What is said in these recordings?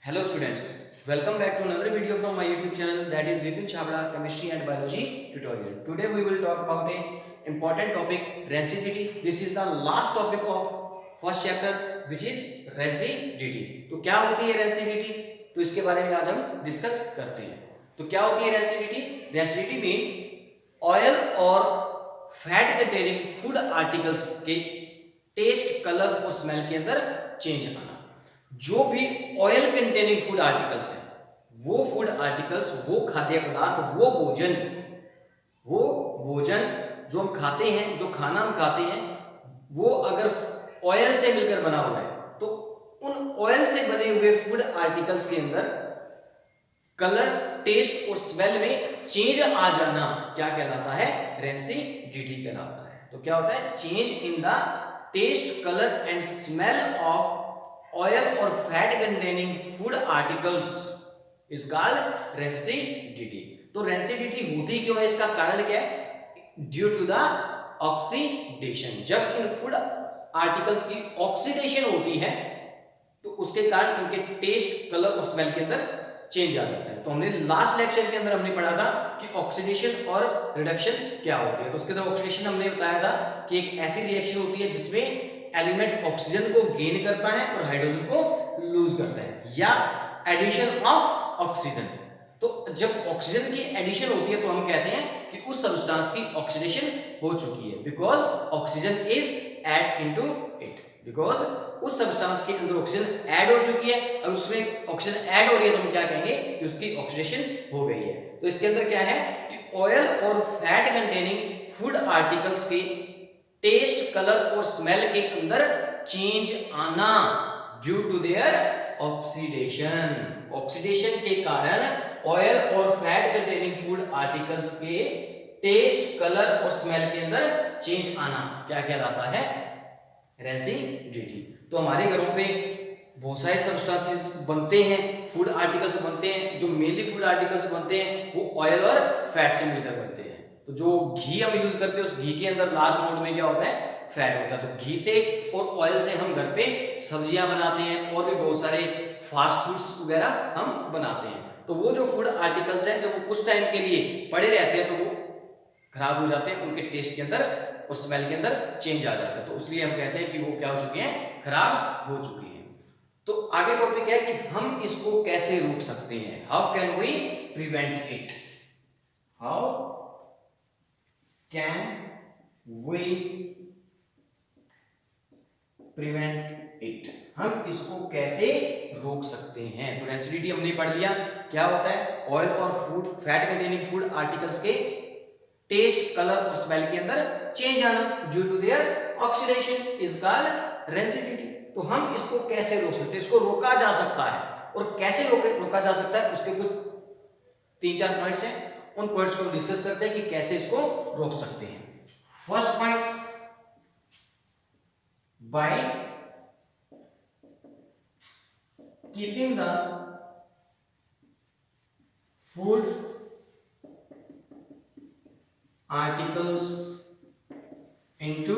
Hello students, welcome back to another video from my YouTube channel, that is Vipin Chhabra Chemistry and Biology Tutorial. Today we will talk about a important topic, rancidity. This is the last topic of first chapter which is rancidity. तो क्या होती है rancidity? तो इसके बारे में आज हम डिस्कस करते हैं. तो क्या होती है rancidity? Rancidity means oil और फैट कंटेनिंग फूड आर्टिकल्स के टेस्ट, कलर और स्मेल के अंदर चेंज आना. जो भी ऑयल कंटेनिंग फूड आर्टिकल्स हैं, वो फूड आर्टिकल्स, वो खाद्य पदार्थ, वो भोजन जो हम खाते हैं, जो खाना हम खाते हैं, वो अगर ऑयल से मिलकर बना हुआ है तो उन ऑयल से बने हुए फूड आर्टिकल्स के अंदर कलर, टेस्ट और स्मेल में चेंज आ जाना क्या कहलाता है? रेंसिडिटी कहलाता है. तो क्या होता है? Change in the taste, colour and smell of oil और fat containing food articles is called rancidity. तो रेंसिडिटी होती क्यों है? इसका कारण क्या है? Due to the oxidation. जब इन फूड आर्टिकल्स की ऑक्सीडेशन होती है तो उसके कारण उनके टेस्ट, कलर और स्मेल के अंदर चेंज आ जाता है. तो हमने लास्ट लेक्चर के अंदर हमने पढ़ा था कि ऑक्सीडेशन और रिडक्शंस क्या होती है. तो उसके अंदर ऑक्सीडेशन हमने बताया था कि एक ऐसी रिएक्शन होती है जिसमें एलिमेंट ऑक्सीजन को गेन करता है और हाइड्रोजन को लूज करता है, या एडिशन ऑफ ऑक्सीजन. तो जब ऑक्सीजन की एडिशन होती है तो हम कहते हैं कि उस सब्सटेंस की ऑक्सीडेशन हो चुकी है, because oxygen is add into it. Because उस सब्सटेंस के अंदर ऑक्सीजन ऐड हो चुकी है, अब उसमें ऑक्सीजन ऐड हो रही है तो हम क्या कहेंगे कि उसकी ऑक्सीडेशन हो गई है. तो इसके अंदर क्या है कि ऑयल और फैट कंटेनिंग फूड आर्टिकल्स के टेस्ट, कलर और स्मेल के अंदर चेंज आना due to their oxidation. Oxidation के कारण ऑयल और फैट कंटेनिंग फूड आर्टिकल्स के टेस्ट, कलर और स्मेल के अंदर चेंज आना क्या कहलाता है? रेंसिडिटी. तो हमारे घरों पे बहुत सारे सब्सटेंसेस बनते हैं, फूड आर्टिकल्स बनते हैं. जो मेनली फूड आर्टिकल्स बनते हैं वो ऑयल और फैट से मिलकर बनते हैं. तो जो घी हम यूज करते हैं उस घी के अंदर लास्ट मोड में क्या होता है? फैट होता है. तो घी से और ऑयल से हम घर पे सब्जियां बनाते हैं और भी बहुत सारे फास्ट फूड्स वगैरह हम बनाते हैं. तो वो जो फूड आर्टिकल्स हैं जब वो कुछ टाइम के लिए पड़े रहते हैं तो वो खराब हो जाते हैं, उनके टेस्ट के अंदर और स्मेल के अंदर चेंज आ जाता है. तो इसलिए हम कहते हैं कि वो क्या हो चुके हैं? खराब हो चुके हैं. तो आगे टॉपिक है कि हम इसको कैसे रोक सकते हैं. How can we prevent it? How can we prevent it? हम इसको कैसे रोक सकते हैं? तो रेंसिडिटी हमने पढ़ लिया. क्या होता है? ऑयल और food, fat containing food articles के टेस्ट, कलर और स्मेल के अंदर चेंज आना due to their oxidation is called rancidity. तो हम इसको कैसे रोक सकते हैं? इसको रोका जा सकता है. और कैसे रोका जा सकता है उसके कुछ 3-4 पॉइंट्स हैं. उन पॉइंट्स को डिस्कस करते हैं कि कैसे इसको रोक सकते हैं. First point, by keeping the food articles into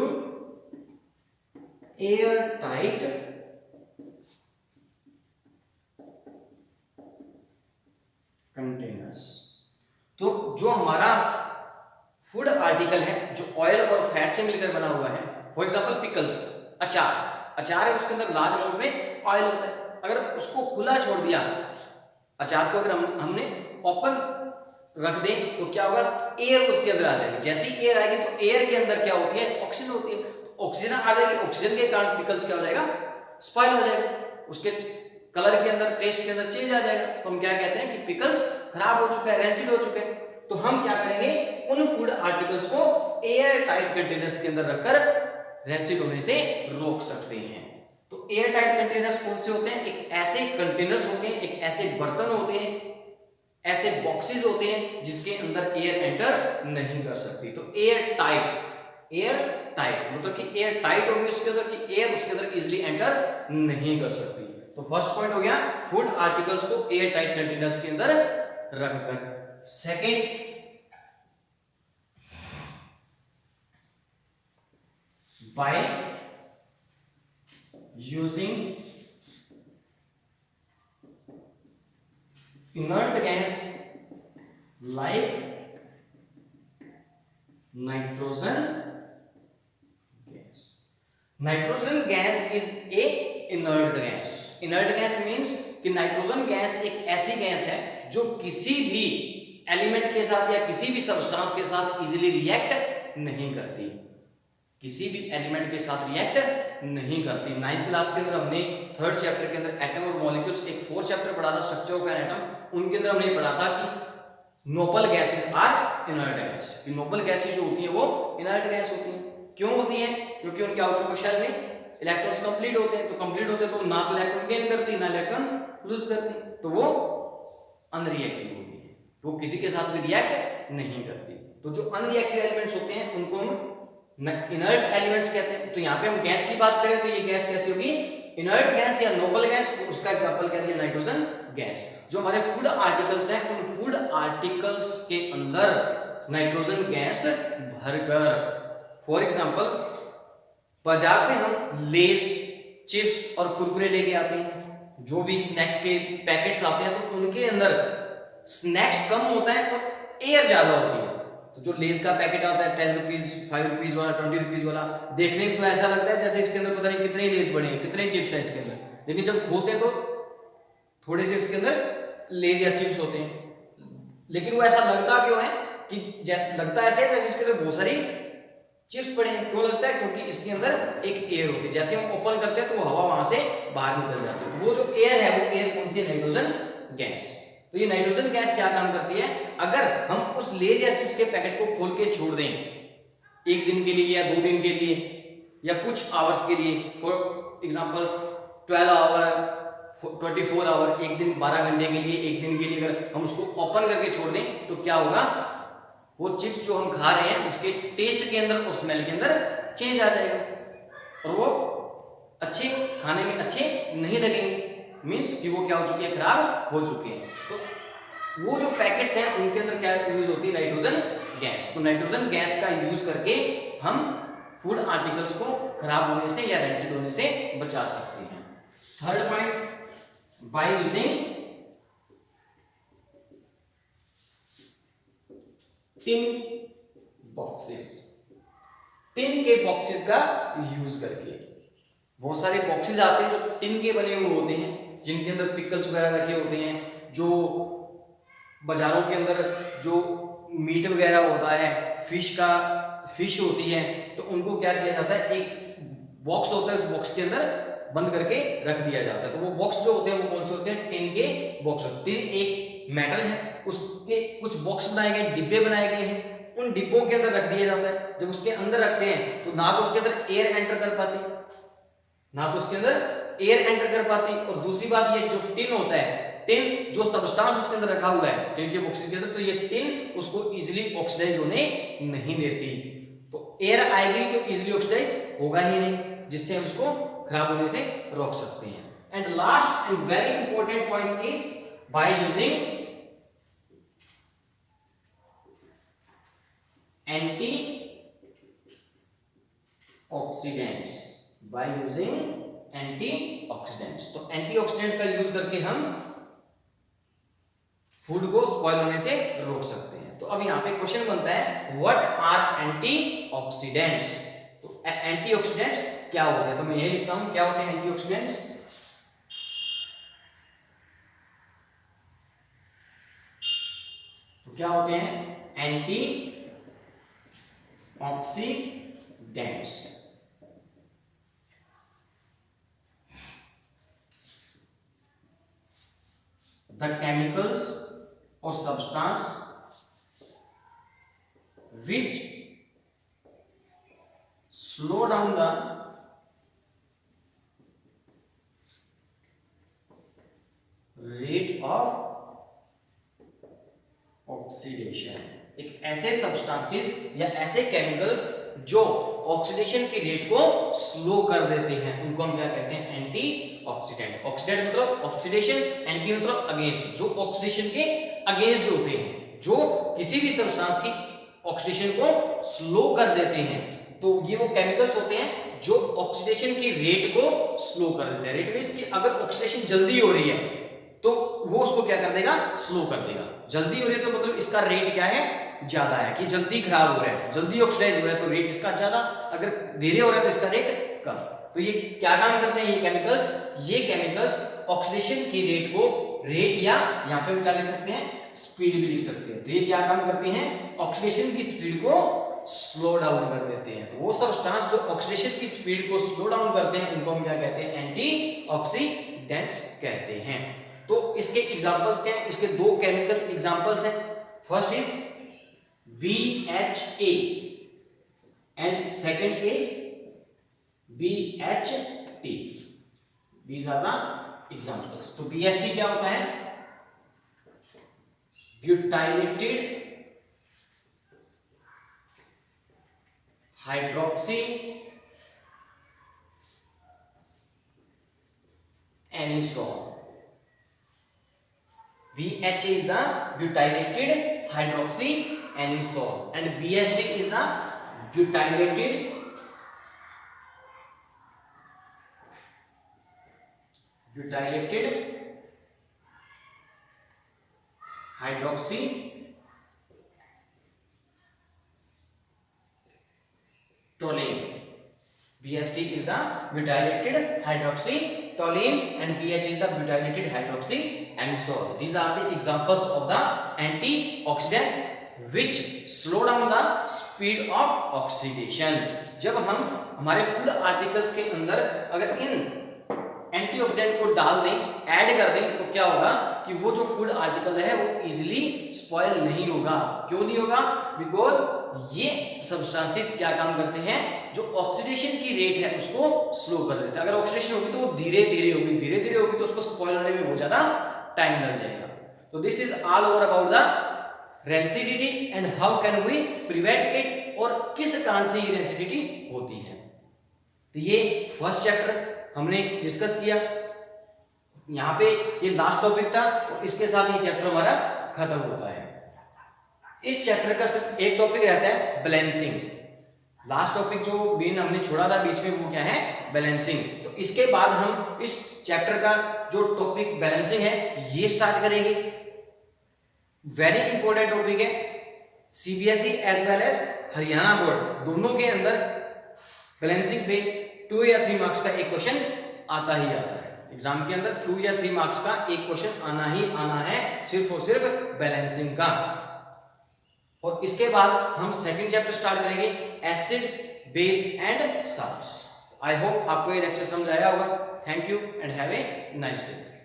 airtight containers. तो जो हमारा फूड आर्टिकल है जो ऑयल और फैट से मिलकर बना हुआ है, फॉर एग्जांपल पिकल्स, अचार है, उसके अंदर लार्ज अमाउंट में ऑयल होता है. अगर उसको खुला छोड़ दिया, अचार को अगर हमने ओपन रख दें तो क्या होगा? एयर उसके अंदर आ जाएगी. जैसी एयर आएगी तो एयर के अंदर क्या होती है? ऑक्सीजन होती है. तो ऑक्सीजन आ जाएगी, ऑक्सीजन के कारण पिकल्स क्या हो जाएगा? स्पॉइल हो जाएगा. उसके कलर के अंदर, टेस्ट के अंदर चेंज आ जाएगा. तो हम क्या कहते हैं कि पिकल्स खराब हो चुका है, रेंसिड हो चुके हैं. तो हम क्या करेंगे? उन फूड आर्टिकल्स को एयर टाइट कंटेनर्स के अंदर रखकर रेंसिड होने से रोक सकते हैं. तो एयर टाइट कंटेनर्स कौन से होते हैं? एक ऐसे कंटेनर्स होते हैं, एक ऐसे बर्तन होते हैं, ऐसे बॉक्सेस होते हैं जिसके अंदर एयर एंटर नहीं कर सकती. तो एयर टाइट मतलब कि एयर टाइट होगी उसके अंदर, कि एयर उसके अंदर इजीली एंटर नहीं कर सकती. तो फर्स्ट पॉइंट हो गया फूड आर्टिकल्स को एयर टाइट कंटेनर्स के अंदर रखकर. Second, by using inert gas like nitrogen gas. Nitrogen gas is a inert gas. Inert gas means कि नाइट्रोजन गैस एक ऐसी गैस है जो किसी भी एलिमेंट के साथ या किसी भी सब्सटेंस के साथ इजीली रिएक्ट नहीं करती, किसी भी एलिमेंट के साथ रिएक्ट नहीं करती। 9th क्लास के अंदर हमने 3rd चैप्टर के अंदर एटम और मॉलिक्यूल्स, एक 4th चैप्टर पढ़ा था स्ट्रक्चर ऑफ एन एटम, उनके अंदर हमने पढ़ा था कि noble gases are inert gas, कि नोबल गैसेस जो होती है वो इनर्ट गैस होती है। क्यों होती है? क्योंकि उनके आउटर शेल में इलेक्ट्रॉन्स कंप्लीट होते हैं, तो कंप्लीट होते हैं तो ना इलेक्ट्रॉन गेन करती ना इलेक्ट्रॉन लूज करती, तो वो अनरिएक्टिव होती है, तो वो किसी के साथ भी रिएक्ट नहीं करती। तो जो अनरिएक्टिव एलिमेंट्स होते हैं उनको हम इनर्ट एलिमेंट्स कहते हैं। तो यहाँ पे हम गैस की बात करें तो ये गैस कैसी होगी? इनर्ट गैस या नोबल गैस। उसका एग्जांपल क्या दिया? Nitrogen gas. जो हमारे फूड आर्टिकल्स हैं उन फूड आर्टिकल्स के अंदर नाइट्रोजन गैस भरकर, फॉर एग्जांपल बाजार से हम लेस, चिप्स और कुरकुरे लेके आते हैं, जो भी स्नैक्स के पैकेट्स आते हैं तो उनके अंदर स्नैक्स कम होता है और एयर ज्यादा होती है। तो जो लेस का पैकेट आता है 10 रुपीज, 5 रुपीज वाला, 20 रुपीज वाला, देखने में तो ऐसा लगता है जैसे इसके अंदर पता नहीं कितने लेस बड़े हैं, कितने चिप्स हैं इसके अंदर, लेकिन जब खोलते हैं तो थोड़े से इसके अंदर लेस या चिप्स होते हैं। लेकिन वो ऐसा लगता क्यों है कि जैसे लगता ऐसे है जैसे इसके अंदर बहुत सारी चिप्स पड़े हैं। क्यों लगता है? क्योंकि इसके अंदर एक एयर होती है, जैसे हम ओपन करते हैं तो वो हवा वहां से बाहर निकल जाती है। तो वो जो एयर है वो एयर कौन सी? Nitrogen gas. तो ये नाइट्रोजन गैस क्या काम करती है? अगर हम उस लेज या चिप्स के पैकेट को खोल के छोड़ दें 1 दिन के लिए या 2 दिन के लिए या कुछ आवर्स के लिए, फॉर एग्जांपल 12 आवर, 24 आवर, एक दिन 12 घंटे के लिए, एक दिन के लिए अगर हम उसको ओपन करके छोड़ दें तो क्या होगा? वो चिप्स जो हम खा रहे हैं उसके टेस्ट के अंदर और स्मेल के अंदर चेंज आ जाएगा और वो अच्छे खाने में अच्छे नहीं लगेंगे, मीन्स कि वो क्या हो चुके हैं? खराब हो चुके हैं। तो वो जो पैकेट्स हैं उनके अंदर क्या यूज होती है? Nitrogen gas. तो नाइट्रोजन गैस का यूज करके हम फूड आर्टिकल्स को खराब होने से या रेंसिड होने से बचा सकते हैं। 3rd point, by using tin boxes. Tin के बॉक्सेस का यूज करके, बहुत सारे बॉक्सेस आते हैं जो टिन के बने हुए होते हैं, जिनके अंदर पिकल्स वगैरह रखे होते हैं, जो बाजारों के अंदर जो मीट वगैरह होता है, फिश होती है, तो उनको क्या किया जाता है? एक बॉक्स होता है, उस बॉक्स के अंदर बंद करके रख दिया जाता है। तो वो बॉक्स जो होते हैं वो कौन से होते हैं? टिन के बॉक्स। टिन एक मेटल है, उसके कुछ बॉक्स बनाए गए, डिब्बे बनाए गए हैं, उन डिब्बों के अंदर रख दिया जाता है। जब उसके अंदर रखते हैं तो ना तो उसके अंदर एयर एंटर कर पाती, और दूसरी बात ये जो टिन होता है, टिन जो सब्सटेंस उसके अंदर रखा हुआ है टिन के बॉक्स के अंदर, तो ये टिन उसको इजीली ऑक्सीडाइज होने नहीं देती। तो एयर आएगी तो इजीली ऑक्सीडाइज होगा ही नहीं, जिससे हम इसको खराब होने से रोक सकते हैं। And last and very important point is by using anti oxidants. By using anti oxidants, तो एंटी ऑक्सीडेंट का यूज करके हम फूड को स्पॉइल होने से रोक सकते हैं। तो अब यहाँ पे क्वेश्चन बनता है व्हाट आर एंटी ऑक्सीडेंट्स। तो एंटी ऑक्सीडेंट्स क्या होते हैं? तो मैं यही लिखता हूं, क्या होते हैं एंटी ऑक्सीडेंट्स? तो क्या होते हैं anti oxidants? The chemicals or substance which slow down the rate of oxidation। एक ऐसे सब्सटेंसेस या ऐसे केमिकल्स जो ऑक्सीडेशन की रेट को स्लो कर देते हैं, उनको हम क्या कहते हैं? Anti oxidant. ऑक्सीडेंट मतलब ऑक्सीडेशन, एंटी मतलब अगेंस्ट, जो ऑक्सीडेशन के अगेंस्ट होते हैं, जो किसी भी सब्सटेंस की ऑक्सीडेशन को स्लो कर देते हैं। तो ये वो केमिकल्स होते हैं जो ऑक्सीडेशन की रेट को स्लो कर देते हैं। रेट मींस कि अगर ऑक्सीडेशन जल्दी हो रही है तो वो उसको क्या कर देगा, स्लो कर देगा। जल्दी हो रही है तो मतलब इसका रेट क्या है, ज्यादा है, कि जल्दी खराब हो रहा है, जल्दी ऑक्सीडाइज हो रहा है तो रेट इसका ज्यादा, अगर धीरे हो रहा है तो इसका रेट कम। तो ये क्या काम करते हैं ये केमिकल्स ऑक्सीडेशन की रेट को, रेट या यहाँ पे क्या लिख सकते हैं, स्पीड भी लिख सकते हैं। तो ये क्या काम करते हैं, ऑक्सीडेशन की स्पीड को स्लो डाउन कर देते हैं। तो वो सब्सटेंस जो ऑक्सीडेशन की स्पीड को स्लो डाउन करते हैं उनको हम क्या कहते हैं, एंटीऑक्सीडेंट्स कहते हैं। तो इसके एग्जांपल्स क्या हैं, इसके दो केमिकल एग्जांपल्स हैं। First is BHA and second is BHT। These are the examples। तो BHT क्या होता है, butylated hydroxy anisole. BHA is the butylated hydroxy anisole and BHT is the butylated hydroxy toluene। BHT is the butylated hydroxy toluene and BH is the butylated hydroxy anisole। These are the examples of the antioxidant which slow down the speed of oxidation। जब हम हमारे food articles के अंदर अगर इन antioxidant को डाल दें, add कर दें, तो क्या होगा कि वो जो फूड आर्टिकल है वो इजीली स्पॉइल नहीं होगा। क्यों नहीं होगा, बिकॉज ये सब्सटेंसेस क्या काम करते हैं, जो ऑक्सीडेशन की रेट है उसको स्लो कर देते हैं। अगर ऑक्सीडेशन होगी तो वो धीरे धीरे होगी तो उसको स्पॉइल होने में बहुत ज्यादा टाइम लग जाएगा। तो this is all over about the rancidity and how can we prevent it, और किस कारण से ये रेंसिडिटी होती है। तो ये फर्स्ट चैप्टर हमने डिस्कस किया। यहाँ पे ये लास्ट टॉपिक था और इसके साथ ये चैप्टर हमारा खत्म होता है। इस चैप्टर का सिर्फ एक टॉपिक रहता है, बैलेंसिंग। लास्ट टॉपिक जो मेन हमने छोड़ा था बीच में वो क्या है, बैलेंसिंग। तो इसके बाद हम इस चैप्टर का जो टॉपिक बैलेंसिंग है ये स्टार्ट करेंगे। वेरी इंपॉर्टेंट टॉपिक है, CBSE as well as Haryana board दोनों के अंदर बैलेंसिंग पे 2 या 3 मार्क्स का एक क्वेश्चन आता ही आता है। एग्जाम के अंदर 2 या 3 मार्क्स का एक क्वेश्चन आना ही आना है, सिर्फ और सिर्फ बैलेंसिंग का। और इसके बाद हम सेकंड चैप्टर स्टार्ट करेंगे, acid base and salts. I hope आपको ये लेक्चर समझ आया होगा। Thank you and have a nice day.